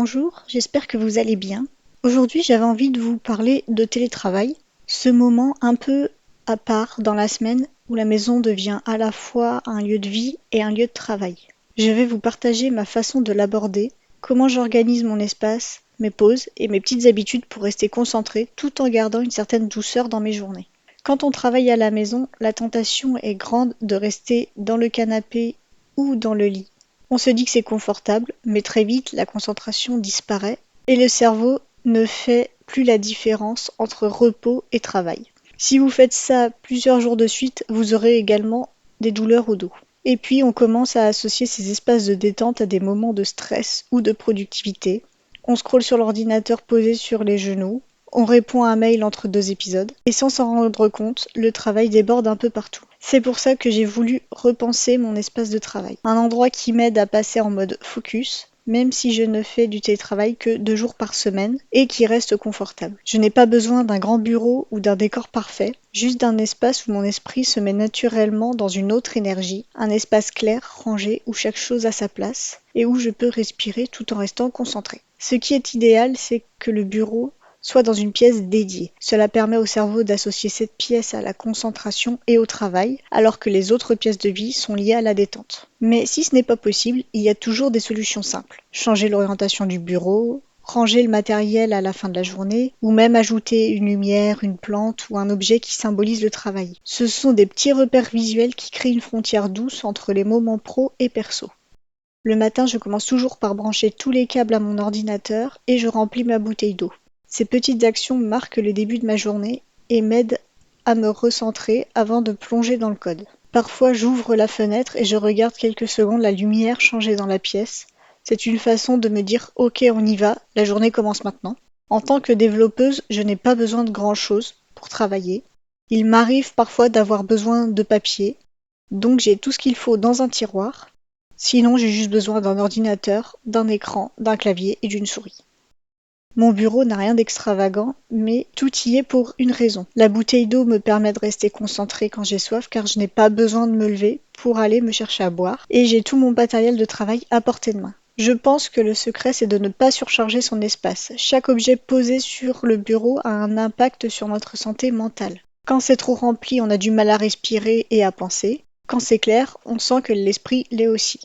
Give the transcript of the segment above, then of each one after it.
Bonjour, j'espère que vous allez bien. Aujourd'hui, j'avais envie de vous parler de télétravail, ce moment un peu à part dans la semaine où la maison devient à la fois un lieu de vie et un lieu de travail. Je vais vous partager ma façon de l'aborder, comment j'organise mon espace, mes pauses et mes petites habitudes pour rester concentrée tout en gardant une certaine douceur dans mes journées. Quand on travaille à la maison, la tentation est grande de rester dans le canapé ou dans le lit. On se dit que c'est confortable, mais très vite la concentration disparaît et le cerveau ne fait plus la différence entre repos et travail. Si vous faites ça plusieurs jours de suite, vous aurez également des douleurs au dos. Et puis on commence à associer ces espaces de détente à des moments de stress ou de productivité. On scrolle sur l'ordinateur posé sur les genoux, on répond à un mail entre deux épisodes, et sans s'en rendre compte, le travail déborde un peu partout. C'est pour ça que j'ai voulu repenser mon espace de travail. Un endroit qui m'aide à passer en mode focus, même si je ne fais du télétravail que 2 jours par semaine et qui reste confortable. Je n'ai pas besoin d'un grand bureau ou d'un décor parfait, juste d'un espace où mon esprit se met naturellement dans une autre énergie, un espace clair, rangé, où chaque chose a sa place et où je peux respirer tout en restant concentré. Ce qui est idéal, c'est que le bureau soit dans une pièce dédiée. Cela permet au cerveau d'associer cette pièce à la concentration et au travail, alors que les autres pièces de vie sont liées à la détente. Mais si ce n'est pas possible, il y a toujours des solutions simples. Changer l'orientation du bureau, ranger le matériel à la fin de la journée, ou même ajouter une lumière, une plante ou un objet qui symbolise le travail. Ce sont des petits repères visuels qui créent une frontière douce entre les moments pro et perso. Le matin, je commence toujours par brancher tous les câbles à mon ordinateur et je remplis ma bouteille d'eau. Ces petites actions marquent le début de ma journée et m'aident à me recentrer avant de plonger dans le code. Parfois, j'ouvre la fenêtre et je regarde quelques secondes la lumière changer dans la pièce. C'est une façon de me dire OK, on y va, la journée commence maintenant. En tant que développeuse, je n'ai pas besoin de grand-chose pour travailler. Il m'arrive parfois d'avoir besoin de papier, donc j'ai tout ce qu'il faut dans un tiroir. Sinon, j'ai juste besoin d'un ordinateur, d'un écran, d'un clavier et d'une souris. Mon bureau n'a rien d'extravagant, mais tout y est pour une raison. La bouteille d'eau me permet de rester concentrée quand j'ai soif car je n'ai pas besoin de me lever pour aller me chercher à boire et j'ai tout mon matériel de travail à portée de main. Je pense que le secret c'est de ne pas surcharger son espace. Chaque objet posé sur le bureau a un impact sur notre santé mentale. Quand c'est trop rempli, on a du mal à respirer et à penser. Quand c'est clair, on sent que l'esprit l'est aussi.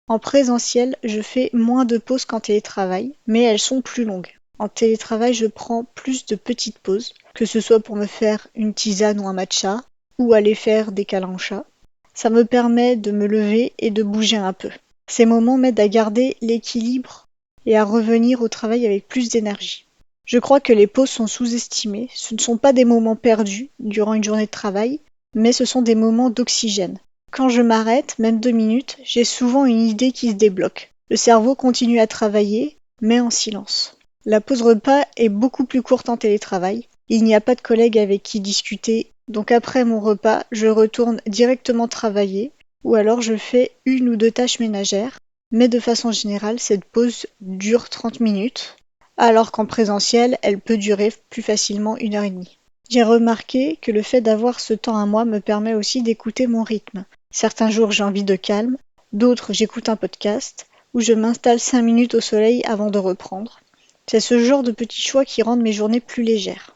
En présentiel, je fais moins de pauses qu'en télétravail, mais elles sont plus longues. En télétravail, je prends plus de petites pauses, que ce soit pour me faire une tisane ou un matcha, ou aller faire des câlins au chat. Ça me permet de me lever et de bouger un peu. Ces moments m'aident à garder l'équilibre et à revenir au travail avec plus d'énergie. Je crois que les pauses sont sous-estimées. Ce ne sont pas des moments perdus durant une journée de travail, mais ce sont des moments d'oxygène. Quand je m'arrête, même 2 minutes, j'ai souvent une idée qui se débloque. Le cerveau continue à travailler, mais en silence. La pause repas est beaucoup plus courte en télétravail. Il n'y a pas de collègues avec qui discuter, donc après mon repas, je retourne directement travailler, ou alors je fais 1 ou 2 tâches ménagères, mais de façon générale, cette pause dure 30 minutes, alors qu'en présentiel, elle peut durer plus facilement 1 heure et demie. J'ai remarqué que le fait d'avoir ce temps à moi me permet aussi d'écouter mon rythme. Certains jours j'ai envie de calme, d'autres j'écoute un podcast, ou je m'installe 5 minutes au soleil avant de reprendre. C'est ce genre de petits choix qui rendent mes journées plus légères.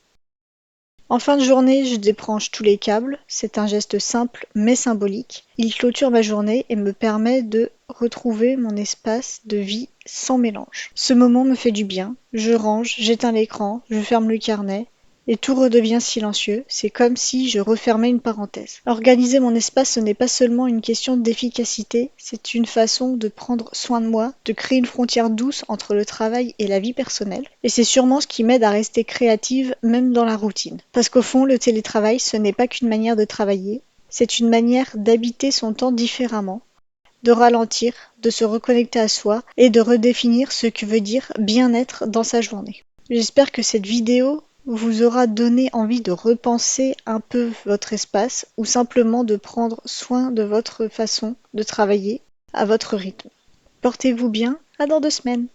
En fin de journée, je débranche tous les câbles, c'est un geste simple mais symbolique. Il clôture ma journée et me permet de retrouver mon espace de vie sans mélange. Ce moment me fait du bien, je range, j'éteins l'écran, je ferme le carnet, et tout redevient silencieux, c'est comme si je refermais une parenthèse. Organiser mon espace, ce n'est pas seulement une question d'efficacité, c'est une façon de prendre soin de moi, de créer une frontière douce entre le travail et la vie personnelle. Et c'est sûrement ce qui m'aide à rester créative même dans la routine. Parce qu'au fond, le télétravail, ce n'est pas qu'une manière de travailler, c'est une manière d'habiter son temps différemment, de ralentir, de se reconnecter à soi et de redéfinir ce que veut dire bien-être dans sa journée. J'espère que cette vidéo vous aura donné envie de repenser un peu votre espace ou simplement de prendre soin de votre façon de travailler à votre rythme. Portez-vous bien, à dans 2 semaines.